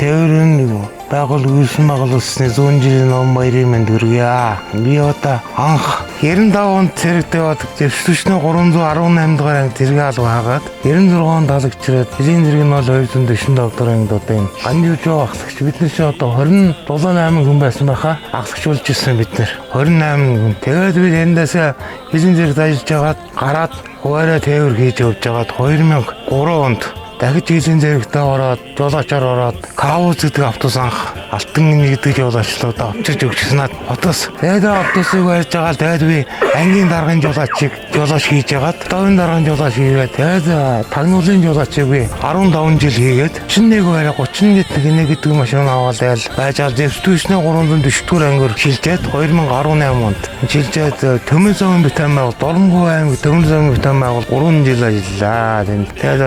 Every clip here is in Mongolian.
тээврийн байгуул үйлсэн байгуулсны 100 жилийн ном баярын мэнд хүргье. Би одоо анх 95 онд цэрэгтэй бод дэвшлэгчний 318 дугаар анги зэрэг алга хаагаад 96 онд халагчраад эзэн зэрэг нь бол 249 докторын одоо энэ ганжууж ахлагч бид нар чи одоо 28 хүн байсан байхаа ахлагчулж ирсэн бид нар 28 хүн. Тэгээд бид эндээсээ эзэн зэрэгт ажиллаж байгаад гараад хуваараа тээвэр хийж явж байгаад 2003 онд дахиж эзэн зэрэгтээ ороод жолоочоор ороод Кавуз гэдэг автобус анх алтан нэгдэг жолоочлууд авчирч өгчснаад хотоос тэгээд автобусыг барьж байгаа л тэгээд би ангийн даргын жолооч хийж ягаад довын даргын жолооч хийгээд тэгээд тагнуулын жолоочийг би 15 жил хийгээд 91 барай 30 гэдэг машин аваад байл байж ал дэвтүүшний 340-р ангиор шилжээд 2018 онд шилжээд Төмөн зовын битэн байгуул Дормгов аймаг Төмөн зовын битэн байгуул 3 жил ажиллаа. Тэгээд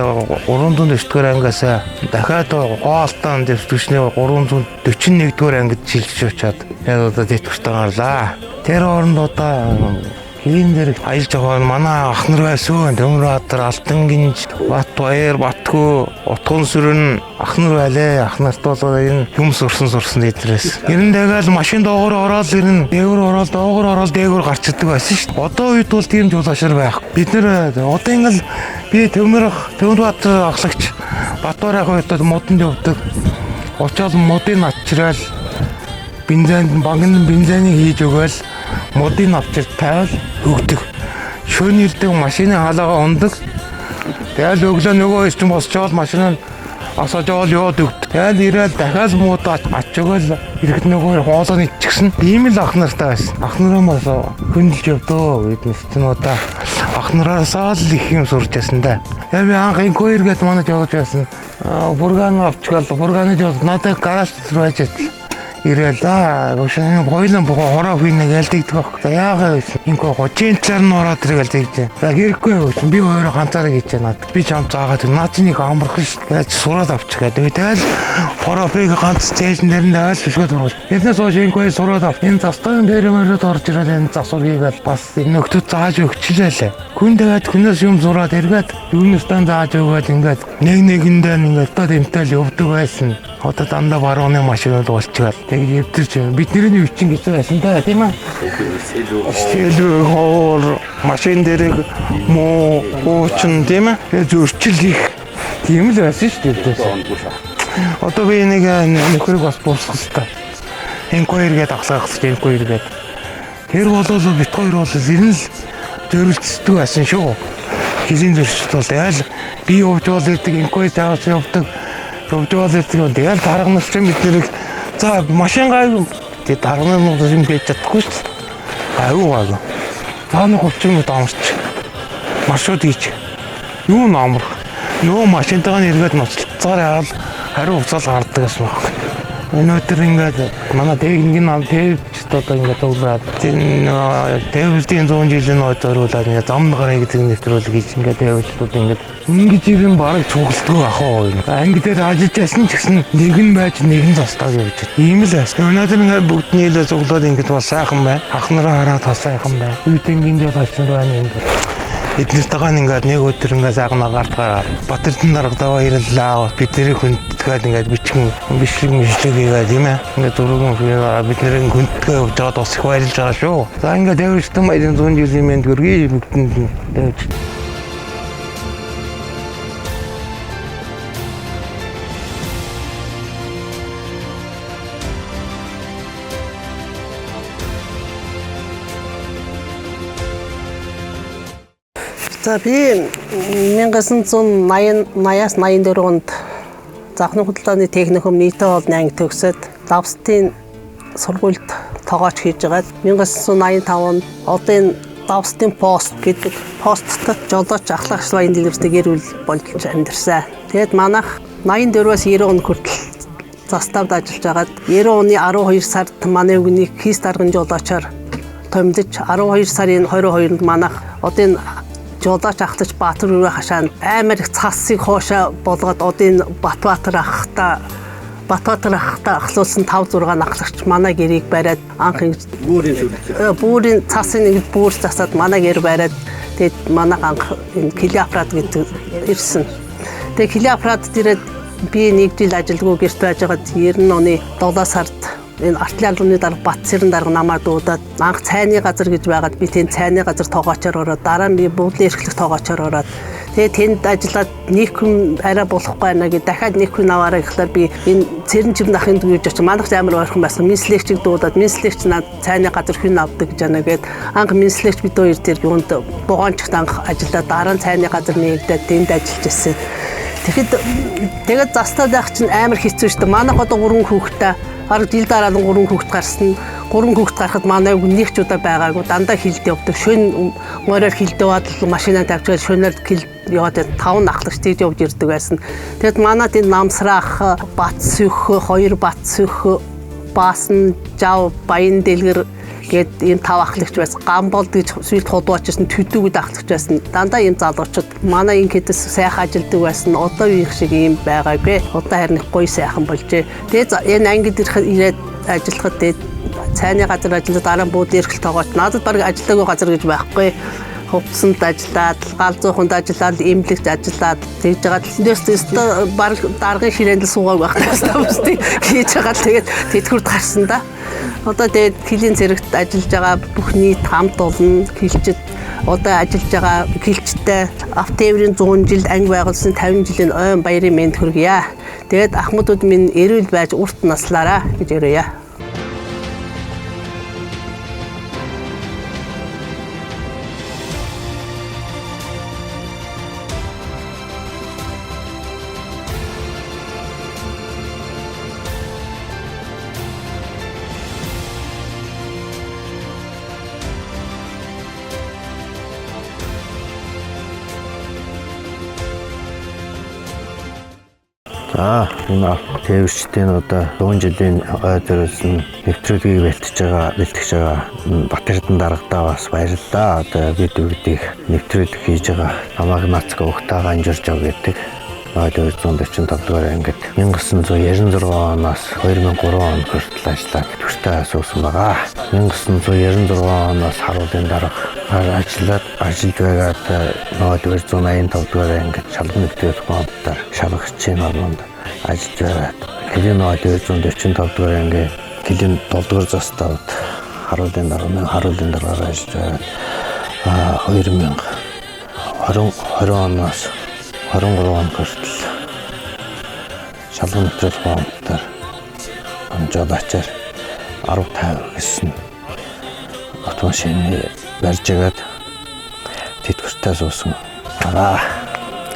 340-р ангиас дахиад гоолтон дэвтүүшний 341-р ангид шилжиж очоод тэгээд одоо дэвтүүштэй гарлаа. Тэр оронд одоо Хилэн дээр аялж байгаа манай ах нар байсан. Төмөрбаатар, Алтангинж, Батбаяр, Батхүү, Утган сүрэн ах нар байлээ. Ах нарт бол энэ юм сурсан эдрээс. Ер нь тэгэл машин доогоор ороод ирнэ. Дээгүүр ороод доогоор ороод дээгүүр гарч ирдэг байсан шүү дээ. Одоо үед бол тийм жолоочор байх. Бид нэр одоо ингээл би Төмөрбаатар ахлагч Батбаяр ах хоёртод модонд явдаг. Очоод модыг авчираад банкны бензиныг хийж өгөөл модыг авчир тавил өгдөг. Шөнө ирдэг машины хаалгаа ундаг. Тэгэл өглөө нөгөө ч босчоод машинаа асааж яваад өгдөг. Тэгэл ирээд дахиад муудаа ач өгөөл ирэхэд нөгөө хоолойны ичгсэн. Ийм л ах нартай байсан. Ах нараа мас хөндлөж явдөө гэдэг чинь удаа ах нараасаа л их юм сурч байсан да. Яг би анх инкоер гэдэг манайд явж байсан. Бурган авчгаал бурганы жол надад гараж руу байж ирэл гошин хойлон хороо хийнэ гэлдэгдэх байхгүй. Яагаад инко хожийн талаар нь ороод ирэл тэгж. За хэрэггүй байсан. Би өөрөө ганцаараа хийж наад. Би чам заагаад наачныг амарх ш. Гэж сураад авчих гэдэг. Тэгэл хороопыг ганц стейшн дээр нь аваад шүшгээд орвол. Эднээс хойш инко сураад ав. Энэ застан дээр мөрөд орж ирэл энэ засваргийгээл бас нөхдөд зааж өгчлээ. Хүн тэгээд хүнээс юм сураад эргээд юунестан зааж өгөөд ингээд нэгэндээ ингээд одоо тэмтэл өвдөг байсан. Одоо дандаа барууны машинууд болчихвол тэгээд өвдөрч бидний үчин гэж байсан да тийм ээ. Стил хоор машин дээр муу уучин тийм ээ. Зөрчил их тийм л байсан шүү дээ. Одоо би нэг нөхрийг бас буусгах хэрэгтэй. Инкоер гээд ахлагч инкоер гээд. Тэр болол бит хоёр бол ер нь л зөрөлцдөг байсан шүү. Хизэн зөрчилт бол яал би явж бол ирдэг инкоер таавч явдаг. Тэгээд дарганаас ч бид нэрийг за машин гайв тэгээд дарганаас юм хийж чадахгүй шүү дээ. Аюу. Тааны 30 минут амарч маршрут хийж. Юу н амарх. Нөө машинтайгаа нэргээд ноцлцгаар яал хариу уцаал гардаг гэсэн баг. Өнөөдөр ингээд манай техникийн ам төвчд одоо ингээд өглөө төвлөлийн 100 жилийн ойдруулаад ингээд замнагараа гэдэг нэвтрүүлэг хийж ингээд төвчдүүд ингээд ингэж ирэн бараг цуглддаг ахаа. Анги дээр ажиллаж байсан ч гэсэн нэг нь байж нэг нь застаа явж байна. Ийм л байсан. Өнөөдөр ингээд бүгд нийлээ цуглаад ингээд бас сайхан бай. Ах нараа хараад бас сайхан бай. Үйтэнгийн дээр очсон байна ингээд. Эднэртэйгээ ингээд нэг өдөр ингээд сайхан агааргаар Батэрдэн дарагдаа баярлалаа. Бидний хүндэтгээд ингээд бичлэг хийгээд тийм ээ. Ингээд дөрвөн бидний хүндэтгээ явж байгаад бас их баярлж байгаа шүү. За ингээд дэвэрчтэн баярын 100 жилийн мэнд хүргэе бүгдэнд дэвч. За би 1980-аас 84 онд Захны худалдааны техникум нийтээ бол 8 төгсөөд давстын сургуульд тоогооч хийж байгаад 1985 онд одын давстын пост гэдэг посттод жолооч ахлагч баян дэлгэрчтэй гэр бүл болж амьдэрсэн. Тэгээд манайх 84-аас 90 он хүртэл заставд ажиллаж байгаад 90 оны 12 сард манай өвгөнийг хийс даргын жолоочоор томдож 12 сарын 22-нд манайх одын жолооч ахлагч Баатар өрөө хашаанд амар их цасыг хоошоо болгоод одын Батбаатар ахта ахлуулсан 5-6 ахлагч манай гэрийг бариад анх бүрийн цасын нэг бүр засаад манай гэр бариад тэгээд манай анх энэ Кили аппарат гэдэг ирсэн. Тэгээд Кили аппаратд ирээд Би 1 жил ажилгүй гэрт байж байгаад 90 оны 7 сард энэ артлын албаны дарга Батсэрэн дарга намайг дуудаад анх цайны газар гэж байгаад би тэнд цайны газар тоогоочоор ороод дараа нь би буудлын эрхлэх тоогоочоор ороод тэгээ тэнд ажиллаад нэг хүн арай болохгүй байна гэж дахиад нэг хүн аваарай гэхлээр би энэ цэрэн чимд ахын гэж очиж манайх амар ойрхон байсан минслэгчийг дуудаад минслэгч над цайны газар хүн авдаг гэж яана гэд анх минслэгч бид хоёр тэр юунд бугаанчгт анх ажиллаад дараа нь цайны газар нэгдээд тэнд ажиллаж ирсэн. Тэгээд застаад байх чинь амар хэцүү шүү дээ. Манайх одоо 3 хүүхэдтэй хараг жил дараа нь 3 хүүхэд гарсан. 3 хүүхэд гарахад манай нэг ч удаа байгаагүй. Дандаа хилд явдаг. Шөнө мороор хилд яваад машинаа тавьчихад шөнөөр хилд яваад 5 ахлагч тийж явж ирдэг байсан. Тэгэд манад энэ намсраах, Батс өх, 2 Батс өх, Баасан, Жав, Баян дэлгэр гээд ийм 5 ахлагч байсан. Гамболд гэж сүйд худуучсан төдүүгд ахлагч байсан. Дандаа ийм залуучууд манай ингээдс сайхан ажилдаг байсан. Одоо үеих шиг ийм байгаагүй. Одоо харин гоё сайхан болжээ. Тэгээд энэ ангид ирээд ажиллахад тэгээд цайны газар ажиллаад дараа нь буудлын эрхлэл тоогооч. Надад баг ажиллаагүй газар гэж байхгүй. Хувцсанд ажиллаад, галзууханд ажиллаад, эмнэлэгт ажиллаад тэгж байгаа. Тэндээс баг даргын ширээнд суугааг байх таастаа хийж байгаа. Тэгээд тэтгэврт гарсан да. Одоо тэгээд килийн зэрэгт ажиллаж байгаа бүх нийт хамт олон килчд одоо ажиллаж байгаа килчтэй автоэврийн 100 жил анги байгуулсан 50 жилийн ойн баярын мэнд хүргье. Тэгээд ахмадууд минь эрүүл байж урт наслаараа гэж өрөөе. Энэ тээвэрчдийн одоо 100 жилийн ой зөрүүлсэн нэвтрүүлгийг бэлтгэж байгаа Батэрдэн даргадаа бас баярлалаа. Одоо бид бүгдийг нэвтрүүлэг хийж байгаа намайг нацгаа ухтаага анжирч байгаа гэдэг. 1945 дугаар ангид 1996 оноос 2003 он хүртэл ажиллаад төвчтэй асуусан байгаа. 1996 оноос харуулын дарга ажиллаж байгаад 1985 дугаар ангид шалган нэгтгэх бодлоор шалгагчийн орнонд ажиллаж байгаад хэдийн 1945 дугаар ангийн хэдийн 7 дугаар застаад харуулын даргаар ажиллаж байгаад 2020 оноос 23 он хүртэл шалган нэвтрүүлэх бодлоор онжоод ачаар 10-50 гэсэн автомашины барьж агаад тэтгэвртээ суусан байгаа.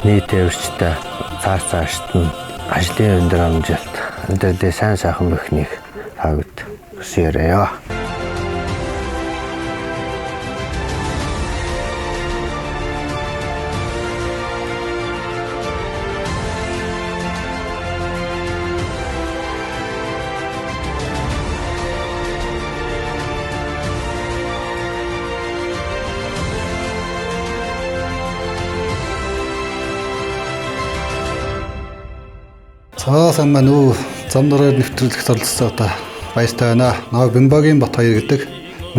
Нийт тээвэрчтэй цаашд нь ажлын өндөр амжилт өдөрдөө сайн сайхан бүхнийг тагд хүсээрэй. Сайн маань үү зам дороор нэвтрүүлэгт оролцсон одоо баяртай байна. Наа Бямбагийн Бат хоёр гэдэг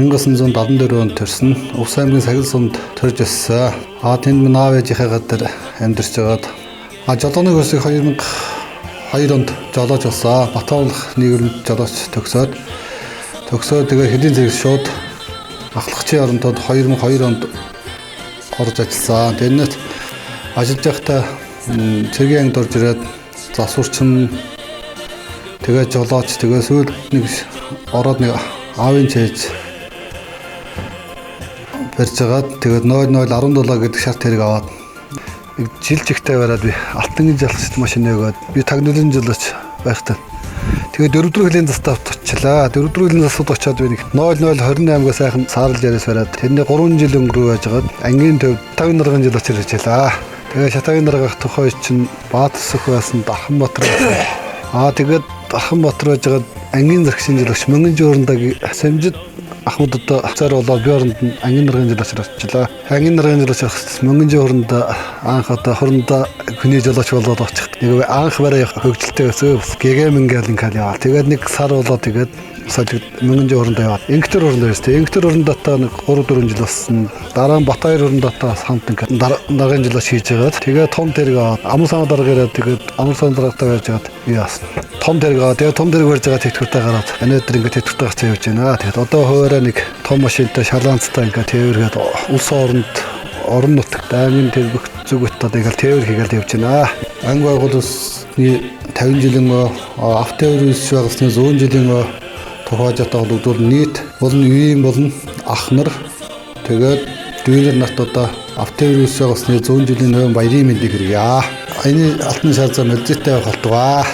1974 онд төрсөн Увс аймгийн Сахил сумд төрж өссөн. Тэнд минь аав ээжийнхээ гадар амьдарч байгаад жолооны курсыг 2002 онд жолооч болсон. Батбаалах нийгэмд жолооч төгсөөд тэгээ хэдийн зэрэг шууд ахлагчийн оронтод 2002 онд орж ажилласан. Тэрнээс ажиллаж байхдаа цэгийн ангид орж ирээд засварчин тэгээ жолооч тэгээ сүүлд нэг ороод нэг аавын чэйж барьж агаад тэгээд 0017 гэдэг шарт хэрэг аваад нэг жил чигтэй бараад би алтан жалгч машин өгөөд би тагнуулын жолооч байхдаа тэгээд 4 хөлийн застав очлаа. 4 хөлийн застав очиод би нэг 0028-га сайхан саарлж яриас бараад тэрний 3 жил өнгөрөө байжгаад ангийн төв 50 наргын жолооч ирж байлаа. Тэгээ шатагийн даргаах тухай чинь Баатар өх байсан Дарханбаатар байсан. Тэгээд Дарханбаатар байжгаад ангийн зэрэгшин жолооч Мөнгөн жуурндаг самжид ахмад одоо цаар болоод би оронд ангийн даргын жолооч орчлаа. Ангийн даргын жолооч ахс Мөнгөн жуурнд анх одоо хорондоо хүний жолооч болоод очих. Нэг анх барай хөгжилтэй өсөө гэгэм ингээл ингээл яваа. Тэгээд нэг сар болоод тэгээд солигд Мөнгөнжи өрөндөө яваад Инктер өрөндөө ирсэн. Инктер өрөндөө нэг 3-4 жил болсон. Дараа нь Батбаяр өрөндөө хамт ингээд дараагийн жилээс хийж байгаад тэгээ том тэрэг аваад Амарсан дарга ирээд тэгээд Амарсан даргатай байж байгаад яасан. Том тэрэг аваад тэгээ том тэрэг барьж байгаа тэтгэвртэй гараад өнөөдөр ингээд тэтгэвртэй гарч явж байна. Тэгээд одоо хуваараа нэг том машинтай шалгаанцтай ингээд тээвэргээд улс орон нутагт аймгийн тэрбэх зүгт одоо ингээл тээвэр хийгээл явж байна. Анги байгууллагын 50 жилийн автотээвэр үүсч байгасны 100 жилийн тухайж одоо бол нийт болон үеийн болон ах нар тэгээд дүүнер нарт одоо автотээвэр үүсч байгасны 100 жилийн баярын мэндийг хүргье. Энэ алтан шар зам үлдээтэй байх болтугай.